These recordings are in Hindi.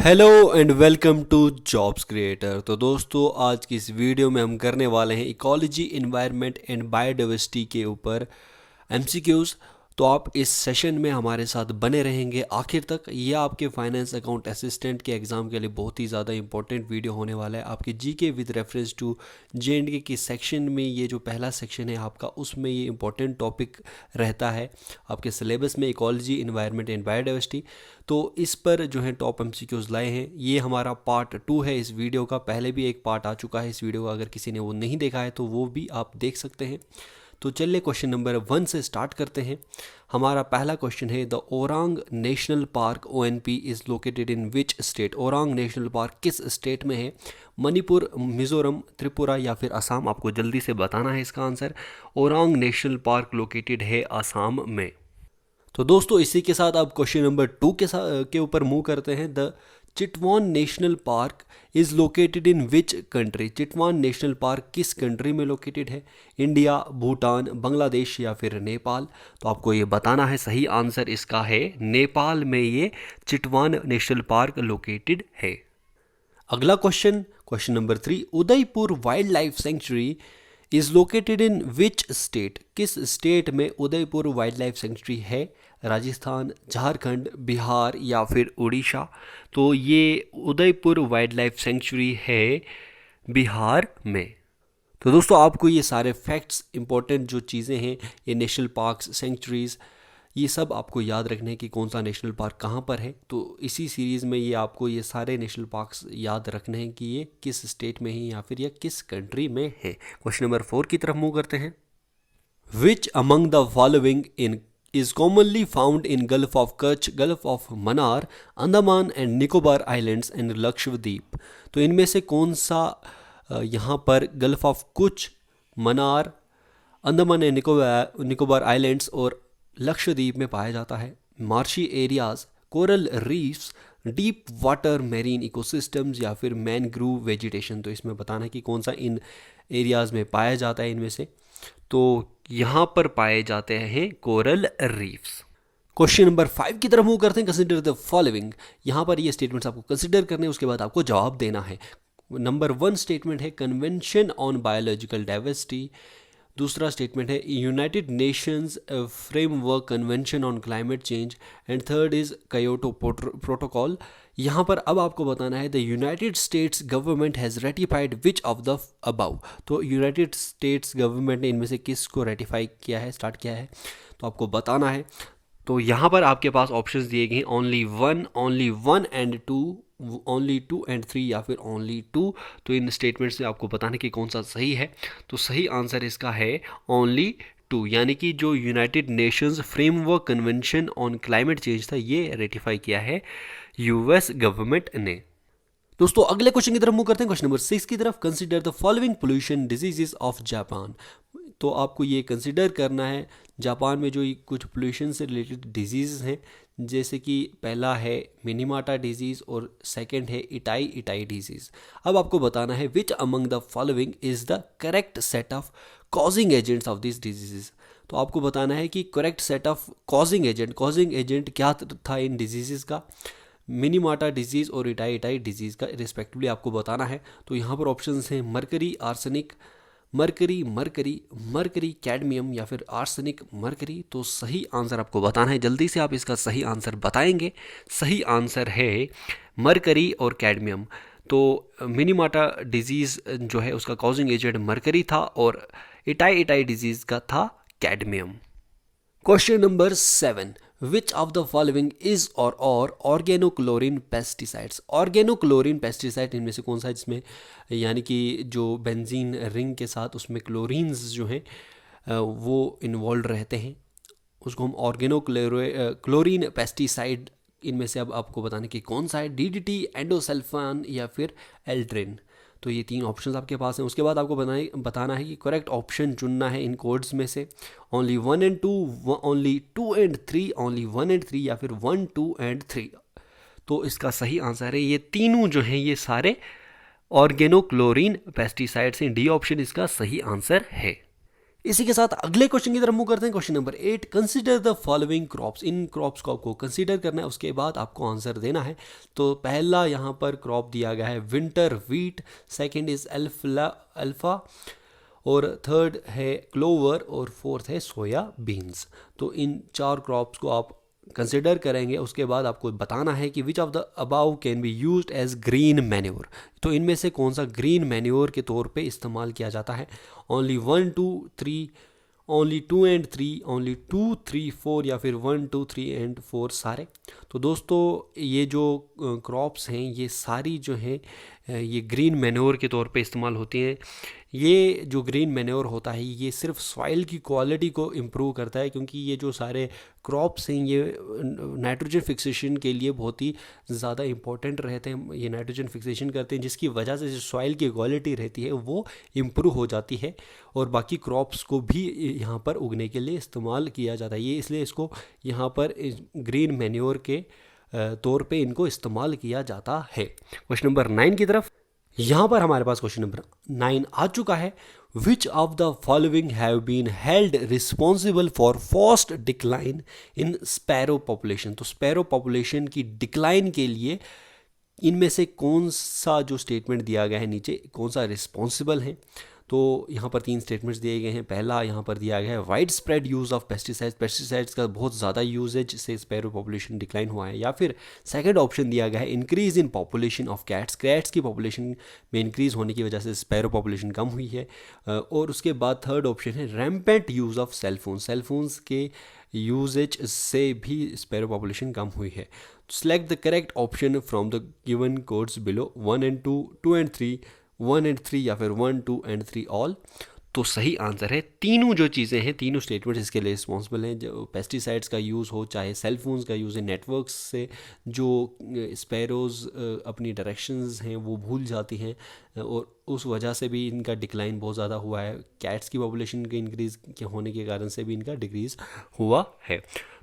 Hello and welcome to Jobs Creator. तो दोस्तों, आज की इस वीडियो में हम करने वाले हैं इकोलॉजी, एनवायरनमेंट एंड बायोडाइवर्सिटी के ऊपर एमसीक्यूज़। तो आप इस सेशन में हमारे साथ बने रहेंगे आखिर तक। यह आपके फाइनेंस अकाउंट असिस्टेंट के एग्ज़ाम के लिए बहुत ही ज़्यादा इंपॉर्टेंट वीडियो होने वाला है। आपके GK with reference to J and K के सेक्शन में ये जो पहला सेक्शन है आपका, उसमें ये इंपॉर्टेंट टॉपिक रहता है आपके सिलेबस में, इकोलॉजी, एनवायरनमेंट एंड बायोडाइवर्सिटी। तो इस पर जो है टॉप एमसीक्यूज़ लाए हैं। ये हमारा पार्ट 2 है इस वीडियो का। पहले भी एक पार्ट आ चुका है इस वीडियो का, अगर किसी ने वो नहीं देखा है तो वो भी आप देख सकते हैं। तो चलिए क्वेश्चन नंबर 1 से स्टार्ट करते हैं। हमारा पहला क्वेश्चन है, the Orang national park ONP is located in which state. Orang national park किस स्टेट में है? मणिपुर, मिजोरम, त्रिपुरा या फिर असम? आपको जल्दी से बताना है इसका answer. Orang national park located है असम में। तो दोस्तों, इसी के साथ आप क्वेश्चन नंबर 2 के ऊपर मूव करते हैं। The Chitwan national park is located in which country. Chitwan national park किस कंट्री में लोकेटेड है? इंडिया, भूटान, बांग्लादेश या फिर नेपाल? तो आपको ये बताना है। सही आंसर इसका है नेपाल में ये चिटवान नेशनल पार्क लोकेटेड है। अगला question, question number 3, Udaipur wild life sanctuary is located in which state. किस स्टेट में उदयपुर वाइल्ड लाइफ सेंचुरी है? राजस्थान, झारखंड, बिहार या फिर उड़ीसा? तो ये उदयपुर वाइल्ड लाइफ सेंचुरी है बिहार में। तो दोस्तों, आपको ये सारे फैक्ट्स, इंपॉर्टेंट जो चीज़ें हैं, ये नेशनल पार्क्स, सेंचुरीज़, ये सब आपको याद रखने कि कौन सा नेशनल पार्क कहाँ पर है। तो इसी सीरीज़ में ये आपको ये सारे नेशनल पार्क्स याद रखने हैं कि ये किस स्टेट में है या फिर ये किस कंट्री में है। क्वेश्चन नंबर 4 की तरफ मूव करते हैं। Which among the following in is commonly found in Gulf of Kutch, Gulf of Mannar, Andaman and Nicobar Islands and Lakshadweep। तो इनमें से कौन सा यहाँ पर gulf of Cooch, Mannar, Andaman and Nicobar islands और लक्षद्वीप में पाया जाता है? Marshy areas, coral reefs, deep water marine ecosystems या फिर मैनग्रूव वेजिटेशन? तो इसमें बताना है कि कौन सा इन एरियाज़ में पाया जाता है इनमें से। तो यहाँ पर पाए जाते हैं कोरल रीफ्स। क्वेश्चन नंबर 5 की तरफ मूव करते हैं। Consider the following. यहाँ पर ये स्टेटमेंट्स आपको कंसिडर करने हैं, उसके बाद आपको जवाब देना है। नंबर 1 स्टेटमेंट है कन्वेंशन ऑन बायोलॉजिकल डाइवर्सिटी। दूसरा स्टेटमेंट है United Nations framework convention on climate change. And third is Kyoto protocol. यहाँ पर अब आपको बताना है the United States government has ratified which of the above. तो यूनाइटेड स्टेट्स गवर्नमेंट ने इनमें से किस को रेटिफाई किया है, स्टार्ट किया है, तो आपको बताना है। तो यहाँ पर आपके पास ऑप्शंस दिए गए हैं, only one and two, only 2 and 3 या फिर ओनली 2। तो इन स्टेटमेंट से आपको बताना कि कौन सा सही है। तो सही आंसर इसका है ओनली 2, यानी कि जो United Nations framework convention on climate change था, ये रेटिफाई किया है यूएस गवर्नमेंट ने। दोस्तों, अगले क्वेश्चन की तरफ मूव करते हैं। क्वेश्चन नंबर 6 की तरफ। Consider the following pollution diseases of Japan. तो आपको ये कंसीडर करना है जापान में जो कुछ पोल्यूशन से रिलेटेड डिजीज़ हैं, जैसे कि पहला है मिनीमाटा डिजीज़ और सेकंड है इटाई डिजीज़। अब आपको बताना है which among the following is the correct set of causing agents of this disease. तो आपको बताना है कि correct set of causing agent क्या था इन डिजीज़ का, मिनीमाटा डिजीज़ और इटाई डिजीज़ का रिस्पेक्टिवली आपको बताना है। तो यहाँ पर ऑप्शंस हैं मरकरी, आर्सेनिक, मरकरी कैडमियम या फिर आर्सेनिक मरकरी। तो सही आंसर आपको बताना है। जल्दी से आप इसका सही आंसर बताएंगे। सही आंसर है मरकरी और कैडमियम। तो मिनीमाटा डिजीज़ जो है उसका कॉजिंग एजेंट मरकरी था और इटाई डिजीज़ का था cadmium. Question number 7, which of the following is और ऑर्गेनोक्लोरिन पेस्टिसाइड्स। ऑर्गेनोक्लोरिन पेस्टिसाइड इनमें से कौन सा है जिसमें, यानी कि जो बेंजीन रिंग के साथ उसमें क्लोरीन्स जो हैं वो इन्वॉल्व रहते हैं, उसको हम ऑर्गेनोक्लोरिन पेस्टिसाइड, इनमें से अब आपको बताने की कौन सा है? डीडीटी, एंडोसल्फान या फिर एल्ड्रिन। तो ये 3 ऑप्शंस आपके पास हैं। उसके बाद आपको बताना है कि करेक्ट ऑप्शन चुनना है इन कोड्स में से। Only 1 and 2, only 2 and 3, only 1 and 3 या फिर 1, 2 एंड 3। तो इसका सही आंसर है ये तीनों जो हैं ये सारे ऑर्गेनोक्लोरिन पेस्टिसाइड्स हैं। डी ऑप्शन इसका सही आंसर है। इसी के साथ अगले क्वेश्चन की तरफ मूव करते हैं। Question number 8, consider the following crops. In crops को आपको कंसीडर करना है, उसके बाद आपको आंसर देना है। तो पहला यहाँ पर क्रॉप दिया गया है winter wheat, second is alpha, और थर्ड है क्लोवर, और फोर्थ है सोया बीन्स। तो इन 4 क्रॉप्स को आप कंसिडर करेंगे, उसके बाद आपको बताना है कि which of the above can be used as green manure. तो इनमें से कौन सा ग्रीन मैन्योर के तौर पे इस्तेमाल किया जाता है। ओनली 1 2 3, ओनली 2 एंड 3, ओनली 2 3 4, या फिर 1 2 3 एंड 4 सारे। तो दोस्तों ये जो क्रॉप्स हैं ये सारी जो हैं ये ग्रीन मैन्योर के तौर पे इस्तेमाल होती हैं। ये जो ग्रीन मैन्योर होता है ये सिर्फ सॉइल की क्वालिटी को इम्प्रूव करता है, क्योंकि ये जो सारे क्रॉप्स हैं ये नाइट्रोजन फिक्सेशन के लिए बहुत ही ज़्यादा इम्पोर्टेंट रहते हैं। ये नाइट्रोजन फिक्सेशन करते हैं, जिसकी वजह से जो सॉइल की क्वालिटी रहती है वो इम्प्रूव हो जाती है, और बाकी क्रॉप्स को भी यहाँ पर उगने के लिए इस्तेमाल किया जाता है। ये इसलिए इसको यहाँ पर ग्रीन मैन्योर के तौर पे इनको इस्तेमाल किया जाता है। क्वेश्चन नंबर 9 की तरफ यहाँ पर हमारे पास क्वेश्चन नंबर 9 आ चुका है। Which of the following have been held responsible for fast decline in sparrow population. तो स्पैरो पॉपुलेशन की डिक्लाइन के लिए इनमें से कौन सा जो स्टेटमेंट दिया गया है नीचे, कौन सा रिस्पॉन्सिबल है। तो यहाँ पर 3 स्टेटमेंट्स दिए गए हैं। पहला यहाँ पर दिया गया है wide spread use of pesticides, pesticides का बहुत ज़्यादा यूजेज से स्पैरो पॉपुलेशन डिक्लाइन हुआ है। या फिर सेकंड ऑप्शन दिया गया है increase in population of cats, cats की पॉपुलेशन में इंक्रीज़ होने की वजह से स्पैरो पॉपुलेशन कम हुई है। और उसके बाद थर्ड ऑप्शन है रैम्पेंट यूज़ ऑफ सेलफोन्स के यूजेज से भी स्पैरो पॉपुलेशन कम हुई है। Select the correct option from the given codes below, 1 and 2, 2 and 3, 1 and 3, या फिर 1 2 एंड 3 ऑल। तो सही आंसर है तीनों जो चीज़ें हैं, तीनों स्टेटमेंट्स इसके लिए रिस्पॉन्सिबल हैं। जो पेस्टिसाइड्स का यूज़ हो, चाहे सेलफोन्स का यूज़ है, नेटवर्क्स से जो स्पैरोज़ अपनी डायरेक्शंस हैं वो भूल जाती हैं, और उस वजह से भी इनका डिक्लाइन बहुत ज़्यादा हुआ है। कैट्स की पॉपुलेशन के इंक्रीज़ के होने के कारण से भी इनका डिक्रीज़ हुआ है।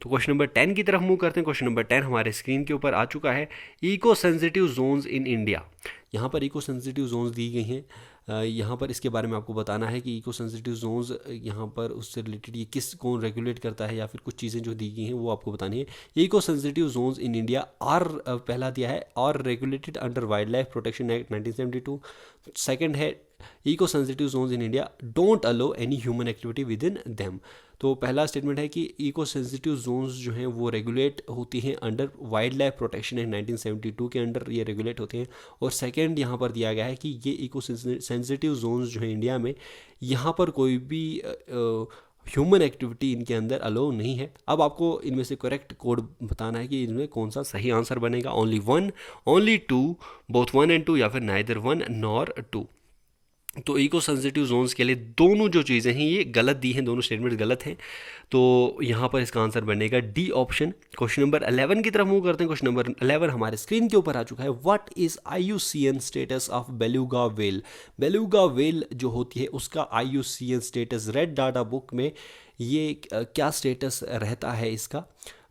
तो क्वेश्चन नंबर 10 की तरफ मूव करते हैं। क्वेश्चन नंबर 10 हमारे स्क्रीन के ऊपर आ चुका है। Eco sensitive zones in India. यहाँ पर इको सेंसिटिव जोन्स दी गई हैं। यहाँ पर इसके बारे में आपको बताना है कि इको सेंसिटिव जोन्स यहाँ पर उससे रिलेटेड ये कौन रेगुलेट करता है, या फिर कुछ चीज़ें जो दी गई हैं वो आपको बतानी है। Eco sensitive zones in India are, पहला दिया है are regulated under wildlife protection act 1972। Second है eco sensitive zones in India don't allow any human activity within them. तो पहला स्टेटमेंट है कि इको सेंसिटिव जोन्स जो हैं वो रेगुलेट होती हैं under wildlife protection act 1972 के अंडर ये रेगुलेट होते हैं। और सेकंड यहाँ पर दिया गया है कि ये इको सेंसिटिव जोन्स जो हैं इंडिया में, यहाँ पर कोई भी ह्यूमन एक्टिविटी इनके अंदर अलो नहीं है। अब आपको इनमें से करेक्ट कोड बताना है कि इनमें कौन सा सही आंसर बनेगा। ओनली 1, ओनली 2, बोथ 1 एंड 2, या फिर नाइदर 1 नॉर 2। तो इको सेंसिटिव जोन्स के लिए दोनों जो चीज़ें हैं ये गलत दी हैं, दोनों स्टेटमेंट गलत हैं। तो यहाँ पर इसका आंसर बनेगा डी ऑप्शन। क्वेश्चन नंबर 11 की तरफ मूव करते हैं। क्वेश्चन नंबर 11 हमारे स्क्रीन के ऊपर आ चुका है। What is IUCN status of beluga well. Beluga well जो होती है उसका IUCN status red data book में ये क्या स्टेटस रहता है इसका।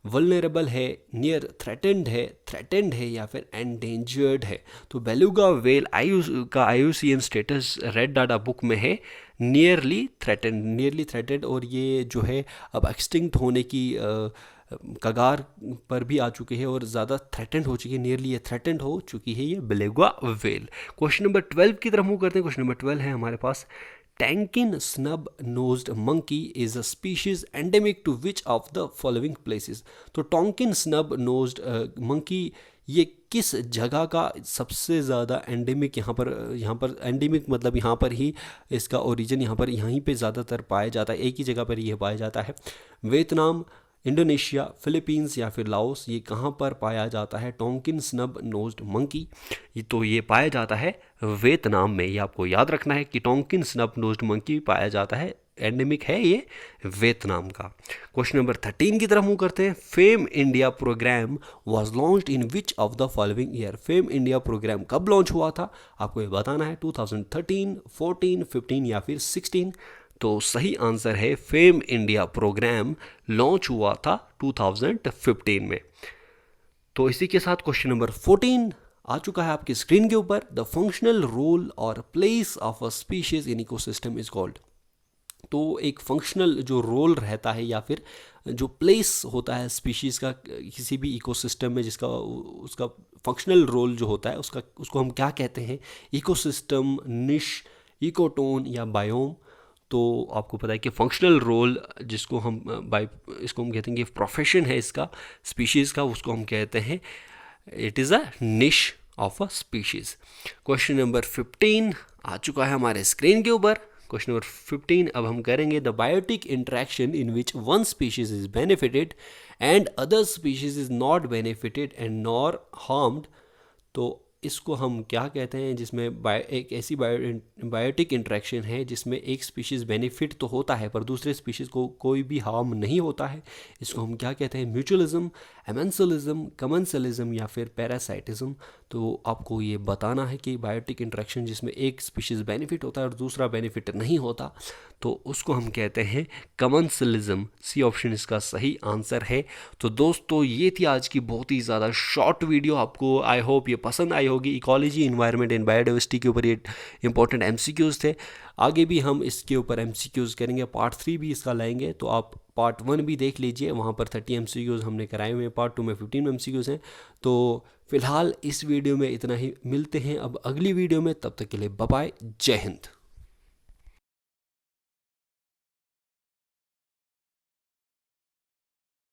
वल्नरेबल है, नियर थ्रेटेंड है, या फिर एंडेंजर्ड है। तो बेलुगा वेल का IUCN status red data book में है नियरली थ्रेटेंड, और ये जो है अब एक्सटिंक्ट होने की कगार पर भी आ चुकी है और ज़्यादा थ्रेटेंड हो चुकी है, नियरली ये थ्रेटेंड हो चुकी है ये बेलुगा वेल। क्वेश्चन नंबर 12 की तरफ मूव करते हैं। क्वेश्चन नंबर 12 है हमारे पास। Tonkin snub nosed monkey is a species endemic to which of the following places. तो टोंकिन स्नब नोज्ड मंकी ये किस जगह का सबसे ज़्यादा एंडेमिक, यहाँ पर एंडेमिक मतलब यहाँ पर ही इसका ओरिजिन यहीं पे ज़्यादातर पाया जाता है, एक ही जगह पर ये पाया जाता है। वियतनाम, इंडोनेशिया, फिलीपींस, या फिर लाओस, ये कहाँ पर पाया जाता है टोंकिन स्नब नोज्ड मंकी। तो ये पाया जाता है वियतनाम में। ये आपको याद रखना है कि टोंकिन स्नब नोज्ड मंकी पाया जाता है, एंडेमिक है ये वियतनाम का। क्वेश्चन नंबर 13 की तरफ मूव करते हैं। FAME India programme was launched in which of the following year. FAME India programme कब लॉन्च हुआ था आपको ये बताना है। 2013, 14, 15 या फिर 16। तो सही आंसर है फेम इंडिया प्रोग्राम लॉन्च हुआ था 2015 में। तो इसी के साथ क्वेश्चन नंबर 14 आ चुका है आपकी स्क्रीन के ऊपर। द फंक्शनल रोल और place of a species in ecosystem is called. तो एक फंक्शनल जो रोल रहता है या फिर जो प्लेस होता है स्पीशीज़ का किसी भी इकोसिस्टम में, जिसका उसका फंक्शनल रोल जो होता है उसको हम क्या कहते हैं, इकोसिस्टम, निश, इकोटोन या बायोम। तो आपको पता है कि फंक्शनल रोल जिसको हम इसको हम कहते हैं कि प्रोफेशन है इसका स्पीशीज़ का, उसको हम कहते हैं इट इज़ अ निश of a species. Question number 15 आ चुका है हमारे स्क्रीन के ऊपर। क्वेश्चन नंबर 15 अब हम करेंगे, the biotic interaction in which one species is benefited and other species is not benefited and nor harmed. तो इसको हम क्या कहते हैं, जिसमें एक ऐसी बायोटिक इंट्रैक्शन है जिसमें एक स्पीशीज़ बेनिफिट तो होता है पर दूसरे स्पीशीज़ को कोई भी हार्म नहीं होता है। इसको हम क्या कहते हैं, म्यूचुअलिज्म, एमेंसलिज्म, कमेंसलिज्म या फिर पैरासाइटिज्म। तो आपको ये बताना है कि बायोटिक इंट्रैक्शन जिसमें एक स्पीशीज़ बेनिफिट होता है और दूसरा बेनिफिट नहीं होता, तो उसको हम कहते हैं कमेंसलिज्म। सी ऑप्शन इसका सही आंसर है। तो दोस्तों ये थी आज की बहुत ही ज़्यादा शॉर्ट वीडियो, आपको आई होप ये पसंद आई होगी। इकोलॉजी, इन्वायरमेंट एंड बायोडाइवर्सिटी के ऊपर ये इंपॉर्टेंट एमसीक्यूज़ थे। आगे भी हम इसके ऊपर एमसीक्यूज़ करेंगे, पार्ट 3 भी इसका लाएंगे, तो आप पार्ट 1 भी देख लीजिए, वहाँ पर 30 एमसीक्यूज़ हमने कराए हुए हैं, पार्ट 2 में 15 एमसीक्यूज़ हैं। तो फिलहाल इस वीडियो में इतना ही, मिलते हैं अब अगली वीडियो में, तब तक के लिए बाय बाय, जय हिंद।